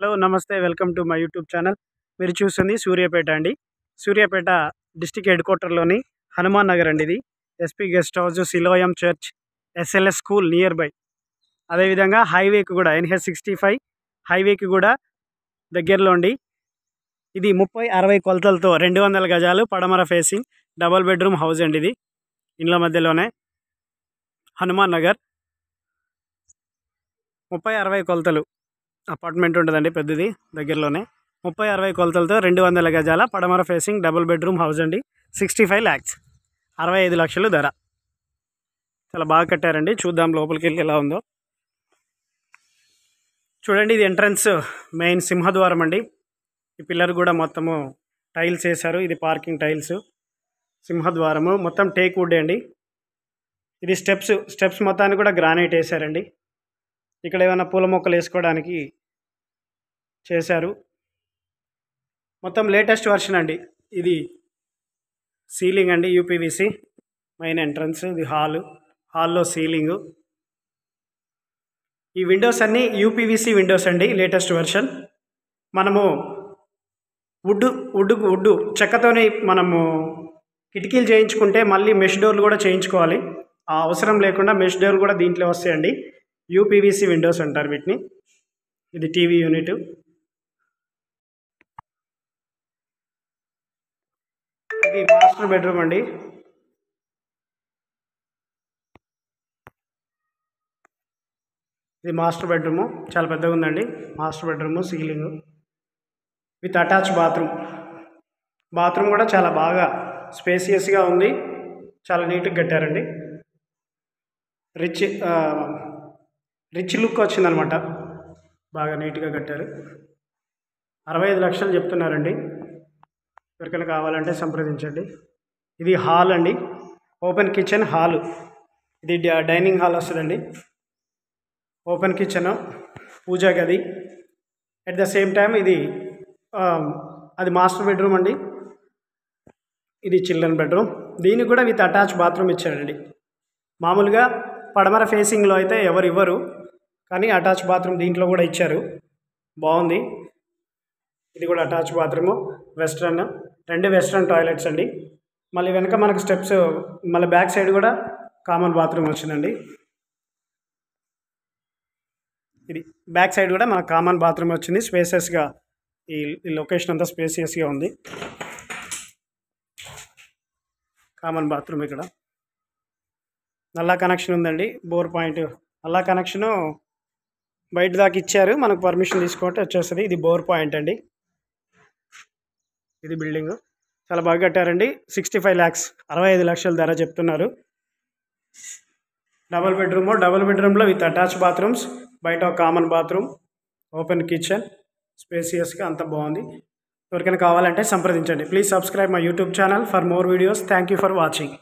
Hello నమస్తే welcome to my YouTube channel. మీరు చూస్తుంది సూర్యాపేట అండి. సూర్యాపేట డిస్టిక్ హెడ్ క్వార్టర్లోని హనుమాన్ నగర్ అండి. ఇది SP guest house, Siloam church, SLS school near by. అదేవిధంగా హైవేకి కూడా NH65 హైవేకి కూడా దగ్గరలో అండి. ఇది 30-60 కొలతలతో 200 గజాలు పడమర ఫేసింగ్ డబుల్ బెడ్రూమ్ హౌస్ అండి. ఇది ఇండ్ల మధ్యలోనే హనుమాన్ నగర్ 30-60 కొలతలు అపార్ట్మెంట్ ఉంటుందండి. పెద్దది దగ్గరలోనే 30-60 కొలతలతో 200 గజాల పడమర ఫేసింగ్ డబుల్ బెడ్రూమ్ హౌస్ అండి. 65 lakhs, 65 లక్షలు ధర. చాలా బాగా కట్టారండి. చూద్దాం లోపలికి వెళ్ళి ఎలా ఉందో. చూడండి, ఇది ఎంట్రన్స్ మెయిన్ సింహద్వారం అండి. ఈ పిల్లర్ కూడా మొత్తము టైల్స్ వేశారు. ఇది పార్కింగ్ టైల్స్. సింహద్వారము మొత్తం టేక్ వుడ్ అండి. ఇది స్టెప్స్ మొత్తాన్ని కూడా గ్రానైట్ వేశారండి. ఇక్కడ ఏమైనా పూల మొక్కలు వేసుకోవడానికి చేశారు. మొత్తం లేటెస్ట్ వర్షన్ అండి. ఇది సీలింగ్ అండి, యూపీవీసీ మెయిన్ ఎంట్రన్స్. ఇది హాల్లో సీలింగు. ఈ విండోస్ అన్నీ యూపీవీసీ విండోస్ అండి, లేటెస్ట్ వర్షన్. మనము వుడ్ చెక్కతోని మనము కిటికీలు చేయించుకుంటే మళ్ళీ మెష్ డోర్లు కూడా చేయించుకోవాలి. ఆ అవసరం లేకుండా మెష్ డోర్లు కూడా దీంట్లో వస్తాయండి. యూపీవీసీ విండోస్ అంటారు వీటిని. ఇది టీవీ యూనిట్. ఇది మాస్టర్ బెడ్రూమ్ అండి. ఇది మాస్టర్ బెడ్రూము, చాలా పెద్దగా ఉందండి. Master bedroom, ceiling with attach bathroom కూడా చాలా బాగా స్పేసియస్గా ఉంది. చాలా నీట్గా కట్టారండి. రిచ్ లుక్ వచ్చిందనమాట. బాగా నీట్గా కట్టారు. 65 లక్షలు చెప్తున్నారండి. ఎవరికైనా కావాలంటే సంప్రదించండి. ఇది హాల్ అండి, ఓపెన్ కిచెన్ హాలు. ఇది డైనింగ్ హాల్ వస్తుందండి. ఓపెన్ కిచెన్, పూజా గది. అట్ ద సేమ్ టైం ఇది అది మాస్టర్ బెడ్రూమ్ అండి. ఇది చిల్డ్రన్ బెడ్రూమ్. దీనికి కూడా విత్ అటాచ్ బాత్రూమ్ ఇచ్చాడండి. మామూలుగా పడమర ఫేసింగ్లో అయితే ఎవరు ఇవ్వరు, కానీ అటాచ్ బాత్రూమ్ దీంట్లో కూడా ఇచ్చారు. బాగుంది. ఇది కూడా attach bathroom, western. 2 western toilets అండి. మళ్ళీ వెనక మనకు స్టెప్స్, మళ్ళీ బ్యాక్ సైడ్ కూడా కామన్ బాత్రూమ్ వచ్చిందండి. ఇది బ్యాక్ సైడ్ కూడా మనకు కామన్ బాత్రూమ్ వచ్చింది. స్పేసెస్గా ఈ లొకేషన్ అంతా స్పేసియస్గా ఉంది. Common bathroom. ఇక్కడ నల్లా కనెక్షన్ ఉందండి. బోర్ పాయింట్ నల్లా కనెక్షను బయట దాకా ఇచ్చారు. మనకు పర్మిషన్ తీసుకుంటే వచ్చేస్తుంది. ఇది బోర్ పాయింట్ అండి. ఇది బిల్డింగ్ చాలా బాగా కట్టారండి. 65 lakhs, 65 లక్షల ధర చెప్తున్నారు. డబుల్ బెడ్రూమ్లో విత్ అటాచ్ బాత్రూమ్స్, బయట ఒక కామన్ బాత్రూమ్, ఓపెన్ కిచెన్, స్పేసియస్గా అంత బాగుంది. ఎవరికైనా కావాలంటే సంప్రదించండి. Please subscribe my YouTube channel for more videos. Thank you for watching.